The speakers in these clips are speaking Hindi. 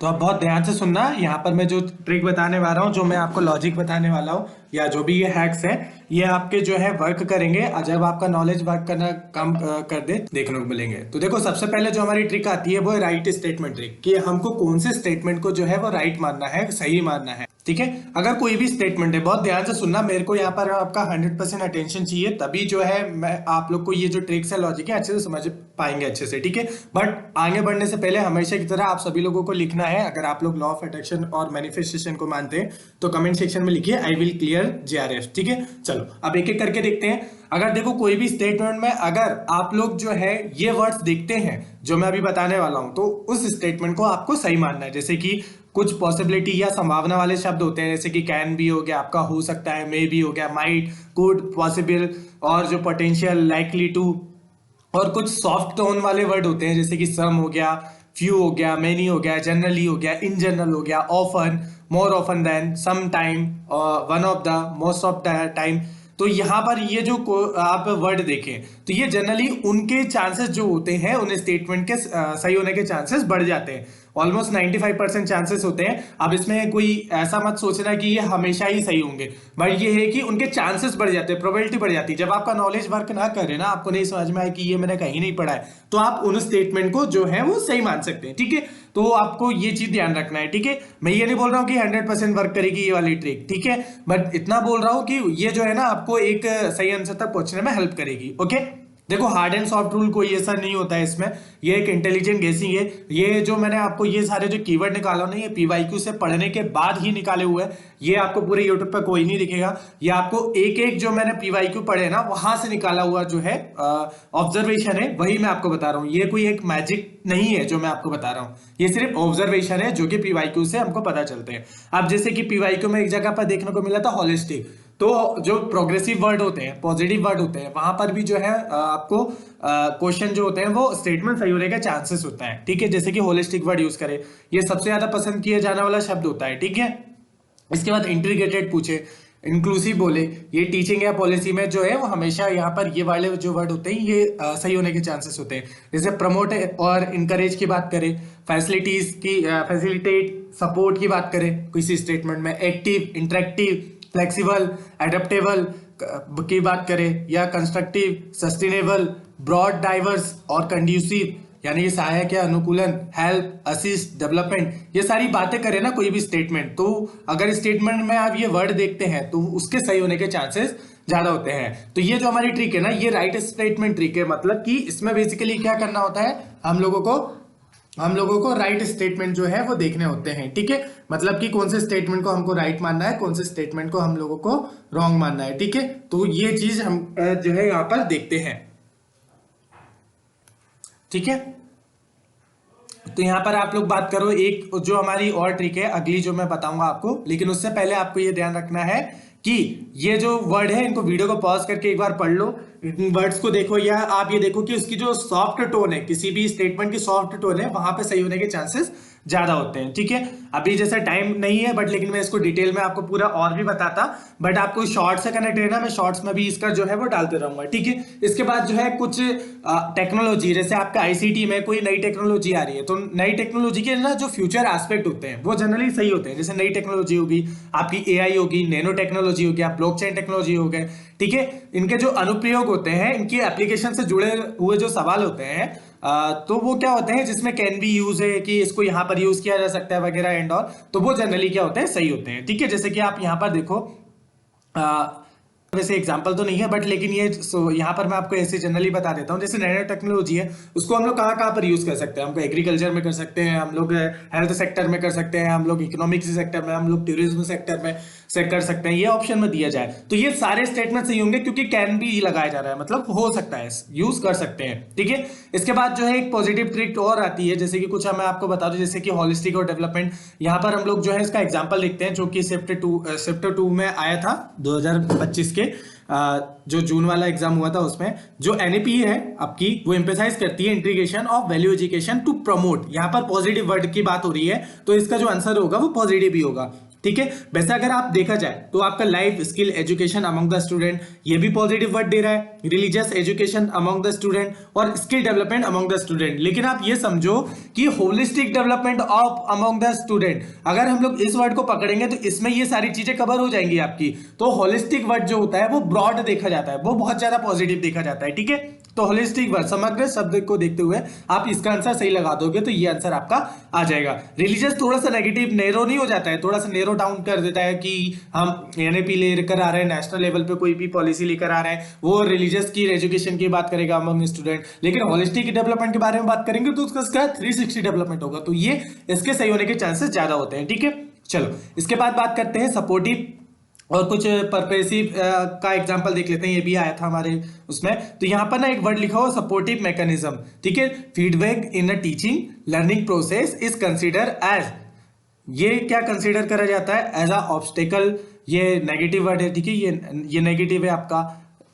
तो अब बहुत ध्यान से सुनना, यहाँ पर मैं जो ट्रिक बताने वाला हूँ, जो मैं आपको लॉजिक बताने वाला हूँ, या जो भी ये हैक्स है, ये आपके जो है वर्क करेंगे और जब आपका नॉलेज वर्क करना कम कर दे देखने को मिलेंगे। तो देखो, सबसे पहले जो हमारी ट्रिक आती है वो है राइट स्टेटमेंट ट्रिक, कि हमको कौन से स्टेटमेंट को जो है वो राइट मानना है, सही मानना है। ठीक है, अगर कोई भी स्टेटमेंट है, बहुत ध्यान से सुनना, मेरे को यहाँ पर आपका 100% अटेंशन चाहिए, तभी जो है मैं आप लोग को ये जो ट्रिक्स है, लॉजिक है, अच्छे से समझ पाएंगे अच्छे से। ठीक है, बट आगे बढ़ने से पहले हमेशा की तरह आप सभी लोगों को लिखना है, अगर आप लोग लॉ ऑफ अट्रैक्शन और मैनिफेस्टेशन को मानते हैं तो कमेंट सेक्शन में लिखिए आई विल क्लियर JRF। ठीक है, चलो अब एक एक करके देखते हैं। अगर देखो कोई भी स्टेटमेंट में अगर आप लोग जो है ये वर्ड्स देखते हैं जो मैं अभी बताने वाला हूं, तो उस स्टेटमेंट को आपको सही मानना है। जैसे कि कुछ पॉसिबिलिटी या संभावना वाले शब्द होते हैं, जैसे कि कैन भी हो गया, आपका हो सकता है, मे भी हो गया, माइट, कुड, पॉसिबल, और जो पोटेंशियल, लाइकली टू, और कुछ सॉफ्ट टोन वाले वर्ड होते हैं, जैसे कि सम हो गया, फ्यू हो गया, मेनी हो गया, जनरली हो गया, इन जनरल हो गया, often, more often than, some time, one of the, most of the time. तो यहाँ पर ये जो आप वर्ड देखें, तो ये जनरली उनके चांसेस जो होते हैं, उन स्टेटमेंट के सही होने के चांसेस बढ़ जाते हैं। ऑलमोस्ट 95% चांसेस होते हैं। अब इसमें कोई ऐसा मत सोचना कि ये हमेशा ही सही होंगे, बट ये है कि उनके चांसेस बढ़ जाते हैं, प्रोबेबिलिटी बढ़ जाती है। जब आपका नॉलेज वर्क ना करे ना, आपको नहीं समझ में आए कि ये मैंने कहीं नहीं पढ़ा है, तो आप उन स्टेटमेंट को जो है वो सही मान सकते हैं। ठीक है, तो आपको ये चीज ध्यान रखना है। ठीक है, मैं ये नहीं बोल रहा हूँ कि 100% वर्क करेगी ये वाली ट्रिक, ठीक है, बट इतना बोल रहा हूँ कि ये जो है ना आपको एक सही आंसर तक पहुंचने में हेल्प करेगी। ओके, देखो हार्ड एंड सॉफ्ट रूल कोई ऐसा नहीं होता है इसमें, ये एक इंटेलिजेंट गेसिंग है। ये जो मैंने आपको ये सारे जो कीवर्ड निकाला ना, ये PYQ से पढ़ने के बाद ही निकाले हुए हैं। ये आपको पूरे यूट्यूब पर कोई नहीं दिखेगा, ये आपको एक एक जो मैंने PYQ पढ़े ना, वहां से निकाला हुआ जो है ऑब्जर्वेशन है, वही मैं आपको बता रहा हूँ। ये कोई एक मैजिक नहीं है जो मैं आपको बता रहा हूँ, ये सिर्फ ऑब्जर्वेशन है जो कि PYQ से हमको पता चलते हैं। अब जैसे कि PYQ में एक जगह पर देखने को मिला था होलिस्टिक, तो जो प्रोग्रेसिव वर्ड होते हैं, पॉजिटिव वर्ड होते हैं, वहां पर भी जो है आपको क्वेश्चन जो होते हैं वो स्टेटमेंट सही होने के चांसेस होता है। ठीक है, जैसे कि होलिस्टिक वर्ड यूज करें, ये सबसे ज्यादा पसंद किया जाने वाला शब्द होता है। ठीक है, इसके बाद इंटीग्रेटेड पूछे, इंक्लूसिव बोले, ये टीचिंग या पॉलिसी में जो है वो हमेशा यहाँ पर ये वाले जो वर्ड होते हैं ये सही होने के चांसेस होते हैं। जैसे प्रमोट और इनकरेज की बात करें, फैसिलिटीज की, फैसिलिटेट, सपोर्ट की बात करें किसी स्टेटमेंट में, एक्टिव, इंटरेक्टिव, फ्लेक्सिबल, एडेप्टेबल की बात करें, या कंस्ट्रक्टिव, सस्टेनेबल, ब्रॉड, डाइवर्स और कंड्यूसिव, यानी कि सहायक या अनुकूलन, हेल्प, असिस्ट, डेवलपमेंट, ये सारी बातें करें ना कोई भी स्टेटमेंट, तो अगर स्टेटमेंट में आप ये वर्ड देखते हैं तो उसके सही होने के चांसेस ज्यादा होते हैं। तो ये जो हमारी ट्रिक है ना, ये राइट स्टेटमेंट ट्रिक है। मतलब कि इसमें बेसिकली क्या करना होता है, हम लोगों को राइट स्टेटमेंट जो है वो देखने होते हैं। ठीक है, मतलब कि कौन से स्टेटमेंट को हमको राइट मानना है, कौन से स्टेटमेंट को हम लोगों को रॉन्ग मानना है। ठीक है, तो ये चीज हम जो है यहाँ पर देखते हैं। ठीक है, तो यहां पर आप लोग बात करो, एक जो हमारी और ट्रिक है अगली जो मैं बताऊंगा आपको, लेकिन उससे पहले आपको ये ध्यान रखना है कि ये जो वर्ड है इनको वीडियो को पॉज करके एक बार पढ़ लो, इन वर्ड्स को देखो, या आप ये देखो कि उसकी जो सॉफ्ट टोन है, किसी भी स्टेटमेंट की सॉफ्ट टोन है, वहां पे सही होने के चांसेस ज्यादा होते हैं। ठीक है, अभी जैसे टाइम नहीं है, बट लेकिन मैं इसको डिटेल में आपको पूरा और भी बताता, बट आपको शॉर्ट से कनेक्ट रहना, मैं शॉर्ट्स में भी इसका जो है वो डालते रहूंगा। ठीक है, इसके बाद जो है कुछ टेक्नोलॉजी, जैसे आपका ICT में कोई नई टेक्नोलॉजी आ रही है, तो नई टेक्नोलॉजी के ना जो फ्यूचर एस्पेक्ट होते हैं वो जनरली सही होते हैं। जैसे नई टेक्नोलॉजी होगी, आपकी AI होगी, नैनो टेक्नोलॉजी होगी, ब्लॉकचेन टेक्नोलॉजी हो गए। ठीक है, इनके जो अनुप्रयोग होते हैं, इनकी एप्लीकेशन से जुड़े हुए जो सवाल होते हैं, तो वो क्या होते हैं, जिसमें कैन बी यूज है कि इसको यहाँ पर यूज किया जा सकता है वगैरह एंड ऑल, तो वो जनरली क्या होते हैं, सही होते हैं। ठीक है, जैसे कि आप यहाँ पर देखो, वैसे एग्जांपल तो नहीं है, बट लेकिन ये यहाँ पर मैं आपको ऐसे जनरली बता देता हूँ। जैसे नैनो टेक्नोलॉजी है, उसको हम लोग कहाँ कहाँ पर यूज कर सकते हैं, हमको एग्रीकल्चर में कर सकते हैं, हम लोग हेल्थ सेक्टर में कर सकते हैं, हम लोग इकोनॉमिक्स सेक्टर में, हम लोग टूरिज्म सेक्टर में से कर सकते हैं। ये ऑप्शन में दिया जाए तो ये सारे स्टेटमेंट सही होंगे, क्योंकि कैन भी लगाया जा रहा है, मतलब हो सकता है, यूज कर सकते हैं। ठीक है, इसके बाद जो है एक पॉजिटिव ट्रिक और आती है, जैसे कि कुछ मैं आपको बता दूं, जैसे कि हॉलिस्टिक और डेवलपमेंट। यहाँ पर हम लोग जो है इसका एग्जाम्पल देखते हैं, जो कि शिफ्ट 2 में आया था 2025 के, जो जून वाला एग्जाम हुआ था, उसमें जो NAP है आपकी, वो एम्फेसाइज करती है integration of value education to promote. यहाँ पर पॉजिटिव वर्ड की बात हो रही है, तो इसका जो आंसर होगा वो पॉजिटिव ही होगा। ठीक है। वैसे अगर आप देखा जाए तो आपका life skill education among the student, ये भी पॉजिटिव वर्ड दे रहा है, religious education among the student और skill development among the student. लेकिन आप ये समझो कि holistic development of among the student, अगर हम लोग इस वर्ड को पकड़ेंगे तो इसमें ये सारी चीजें कवर हो जाएंगी आपकी। तो होलिस्टिक वर्ड जो होता है वो ब्रॉड देखा जाता है, वो बहुत ज्यादा पॉजिटिव देखा जाता है, ठीक है। तो होलिस्टिक वर्ड, समग्र शब्द को देखते हुए आप इसका आंसर सही लगा दोगे तो ये आंसर आपका आ जाएगा। रिलीजियस थोड़ा सा नेगेटिव नैरो नहीं हो जाता है, थोड़ा सा नैरो डाउन कर देता है कि हम एनएपी लेकर आ रहे हैं, नेशनल लेवल पे कोई भी पॉलिसी लेकर आ रहे हैं, वो रिलीजियस की एजुकेशन की बात करेगा अमंग स्टूडेंट। लेकिन होलिस्टिक डेवलपमेंट के बारे में बात करेंगे तो उसका 360 डेवलपमेंट होगा, तो ये इसके सही होने के चांसेस ज्यादा होते हैं, ठीक है। चलो इसके बाद बात करते हैं सपोर्टिव और कुछ परपेसिव का एग्जांपल देख लेते हैं, ये भी आया था हमारे उसमें। तो यहाँ पर ना एक वर्ड लिखा हुआ सपोर्टिव मैकेनिज्म, ठीक है। Feedback in a teaching learning process is consider as, ये क्या कंसीडर करा जाता है, एज अ ऑब्स्टेकल। ये नेगेटिव वर्ड है, ठीक है, ये नेगेटिव है आपका,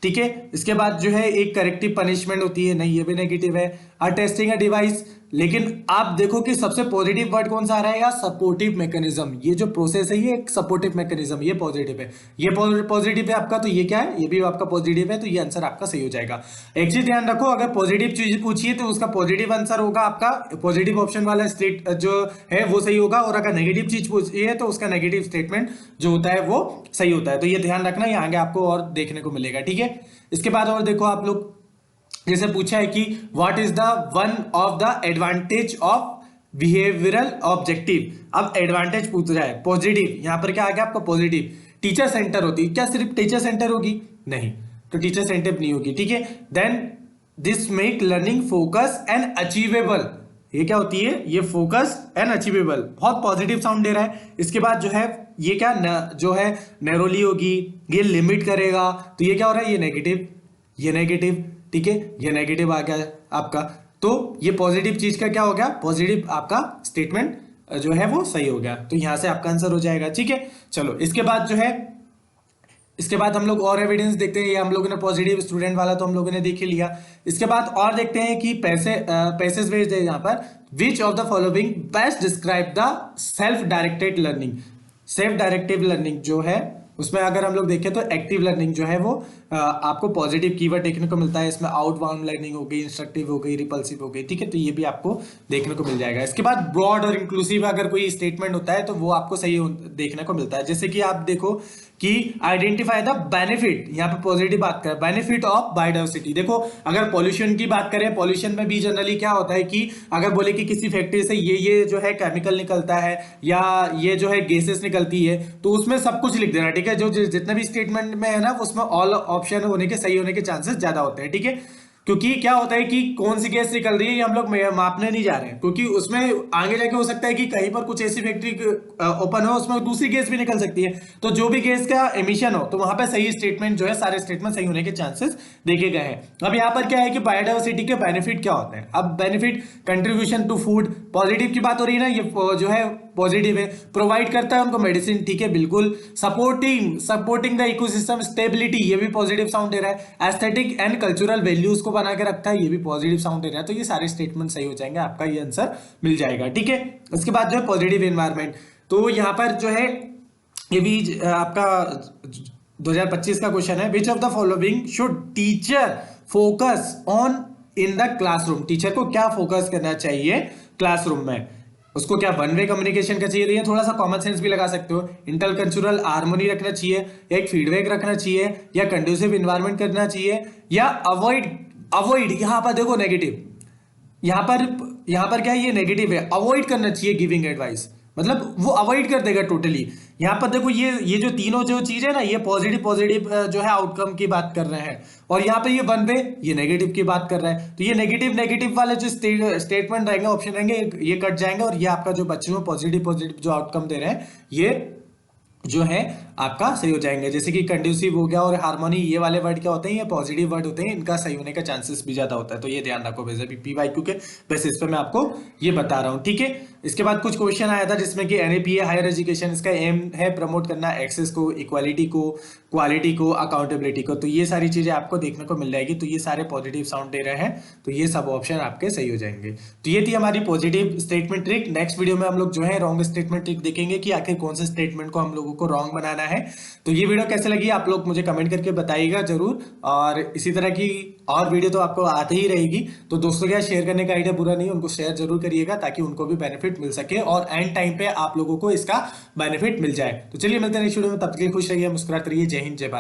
ठीक है। इसके बाद जो है एक करेक्टिव पनिशमेंट होती है, नहीं ये भी नेगेटिव है। अ टेस्टिंग अ डिवाइस, लेकिन आप देखो कि सबसे पॉजिटिव वर्ड कौन सा आ रहा है, या सपोर्टिव मैकेनिज्म। ये जो प्रोसेस है ये एक सपोर्टिव मैकेनिज्म, ये पॉजिटिव है, ये पॉजिटिव है आपका, तो ये क्या है, ये भी आपका पॉजिटिव है, तो ये आंसर आपका सही हो जाएगा। एक चीज ध्यान रखो, अगर पॉजिटिव चीज पूछिए तो उसका पॉजिटिव आंसर होगा आपका, पॉजिटिव ऑप्शन वाला स्टेट जो है वो सही होगा, और अगर नेगेटिव चीज पूछिए तो उसका नेगेटिव स्टेटमेंट जो होता है वो सही होता है। तो ये ध्यान रखना, यहाँ आगे आपको और देखने को मिलेगा, ठीक है। इसके बाद और देखो आप लोग, जैसे पूछा है कि what is the one of the advantage of behavioural objective. अब एडवांटेज पूछ रहा है पॉजिटिव, यहां पर क्या आ गया आपका पॉजिटिव। टीचर सेंटर होती, क्या सिर्फ टीचर सेंटर होगी, नहीं, तो टीचर सेंटर नहीं होगी, ठीक है। Then this make learning focus and achievable, ये क्या होती है, ये फोकस एंड अचीवेबल, बहुत पॉजिटिव साउंड दे रहा है। इसके बाद जो है ये क्या जो है नैरोली होगी, ये लिमिट करेगा, तो ये क्या हो रहा है, ये नेगेटिव, ये नेगेटिव, ठीक है, ये नेगेटिव आ गया आपका। तो ये पॉजिटिव चीज का क्या हो गया, पॉजिटिव आपका स्टेटमेंट जो है वो सही हो गया, तो यहां से आपका आंसर हो जाएगा, ठीक है। चलो इसके बाद जो है, इसके बाद हम लोग और एविडेंस देखते हैं। ये हम लोगों ने पॉजिटिव स्टूडेंट वाला तो हम लोगों ने देख ही लिया। इसके बाद और देखते हैं कि पैसेज वेज है यहाँ पर, which of the following best describe the self directed learning. Self directive learning जो है उसमें अगर हम लोग देखें तो एक्टिव लर्निंग जो है वो आपको पॉजिटिव कीवर्ड देखने को मिलता है। इसमें आउटबाउंड लर्निंग हो गई, इंस्ट्रक्टिव हो गई, रिपल्सिव हो गई, ठीक है, तो ये भी आपको देखने को मिल जाएगा। इसके बाद ब्रॉड और इंक्लूसिव अगर कोई स्टेटमेंट होता है तो वो आपको सही देखने को मिलता है। जैसे कि आप देखो कि आइडेंटिफाई द बेनिफिट, यहाँ पे पॉजिटिव बात करें, बेनिफिट ऑफ बायोडाइवर्सिटी। देखो अगर पॉल्यूशन की बात करें, पॉल्यूशन में भी जनरली क्या होता है कि अगर बोले कि किसी फैक्ट्री से ये जो है केमिकल निकलता है या ये जो है गैसेस निकलती है, तो उसमें सब कुछ लिख देना, ठीक है। जो जितने भी स्टेटमेंट में है ना उसमें ऑल ऑप्शन होने के सही होने के चांसेस ज्यादा होते हैं, ठीक है। क्योंकि क्या होता है कि कौन सी गैस निकल रही है ये हम लोग मापने नहीं जा रहे हैं, क्योंकि उसमें आगे जाके हो सकता है कि कहीं पर कुछ ऐसी फैक्ट्री ओपन हो उसमें दूसरी गैस भी निकल सकती है, तो जो भी गैस का एमिशन हो तो वहां पे सही स्टेटमेंट जो है, सारे स्टेटमेंट सही होने के चांसेस देखे गए हैं। अब यहाँ पर क्या है कि बायोडाइवर्सिटी के बेनिफिट क्या होते हैं। अब benefit, contribution to food, positive की बात हो रही है ना, ये जो है पॉजिटिव है, प्रोवाइड करता है उनको मेडिसिन, ठीक है, बिल्कुल। सपोर्टिंग द इकोसिस्टम स्टेबिलिटी, ये भी पॉजिटिव साउंड दे रहा है। एस्थेटिक एंड कल्चरल वैल्यूज को बना के रखता है, ये भी पॉजिटिव साउंड दे रहा है। तो ये सारे स्टेटमेंट सही हो जाएंगे, आपका ये आंसर मिल जाएगा, ठीक है। इसके बाद जो है पॉजिटिव एनवायरमेंट, तो यहाँ पर जो है ये भी आपका 2025 का क्वेश्चन है, which of the following should teacher focus on in the classroom. Teacher को क्या फोकस करना चाहिए क्लासरूम में, उसको क्या वन वे कम्युनिकेशन का चाहिए, तो ये थोड़ा सा कॉमन सेंस भी लगा सकते हो। इंटरकल्चरल हार्मोनी रखना चाहिए, या एक फीडबैक रखना चाहिए, या कंड्यूसिव इन्वायरमेंट करना चाहिए, या अवॉइड यहाँ पर देखो नेगेटिव, यहाँ पर क्या है, ये नेगेटिव है, अवॉइड करना चाहिए गिविंग एडवाइस, मतलब वो अवॉइड कर देगा टोटली। यहाँ पर देखो ये जो तीनों जो चीज है ना, ये पॉजिटिव जो है आउटकम की बात कर रहे हैं, और यहाँ पे ये वन वे ये नेगेटिव की बात कर रहा है। तो ये नेगेटिव वाले जो स्टेटमेंट रहेंगे, ऑप्शन रहेंगे, ये कट जाएंगे, और ये आपका जो बच्चे में पॉजिटिव जो आउटकम दे रहे हैं ये जो है आपका सही हो जाएंगे। जैसे कि कंड्यूसिव हो गया और हार्मोनी, ये वाले वर्ड क्या होते हैं, ये पॉजिटिव वर्ड होते हैं, इनका सही होने का चांसेस भी ज्यादा होता है। तो ये ध्यान रखो वैसे भी PYQ के बेसिस पे मैं आपको ये बता रहा हूँ, ठीक है। इसके बाद कुछ क्वेश्चन आया था जिसमें कि NAPA हायर एजुकेशन, इसका एम है प्रमोट करना एक्सेस को, इक्वालिटी को, क्वालिटी को, अकाउंटेबिलिटी को। तो ये सारी चीजें आपको देखने को मिल जाएगी। तो ये सारे पॉजिटिव साउंड दे रहे हैं, तो ये सब ऑप्शन आपके सही हो जाएंगे। तो ये थी हमारी positive statement trick. Next video में हम लोग जो है रॉन्ग स्टेटमेंट ट्रिक देखेंगे कि आखिर कौन से स्टेटमेंट को हम लोगों को रॉन्ग बनाना है। तो ये वीडियो कैसे लगी आप लोग मुझे कमेंट करके बताइएगा जरूर, और इसी तरह की और वीडियो तो आपको आते ही रहेगी। तो दोस्तों के साथ शेयर करने का आइडिया बुरा नहीं, उनको शेयर जरूर करिएगा ताकि उनको भी बेनिफिट मिल सके और एंड टाइम पे आप लोगों को इसका बेनिफिट मिल जाए। तो चलिए मिलते हैं नेक्स्ट वीडियो में, तब तक के लिए खुश रहिए, मुस्कुराते रहिए। जय हिंद, जय भारत।